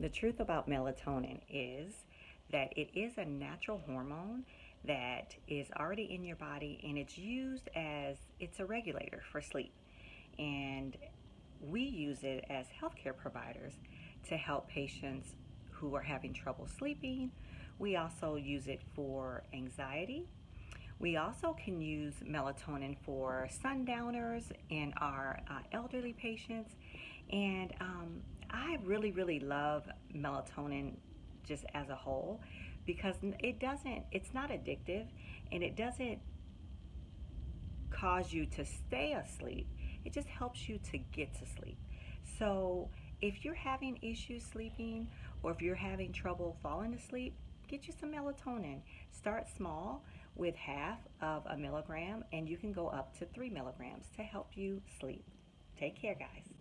The truth about melatonin is that it is a natural hormone that is already in your body, and it's a regulator for sleep. And we use it as healthcare providers to help patients who are having trouble sleeping. We also use it for anxiety. We also can use melatonin for sundowners and our elderly patients. And I really, really love melatonin just as a whole because it's not addictive, and it doesn't cause you to stay asleep. It just helps you to get to sleep. So if you're having issues sleeping, or if you're having trouble falling asleep, get you some melatonin. Start small with half of a milligram, and you can go up to 3 milligrams to help you sleep. Take care, guys.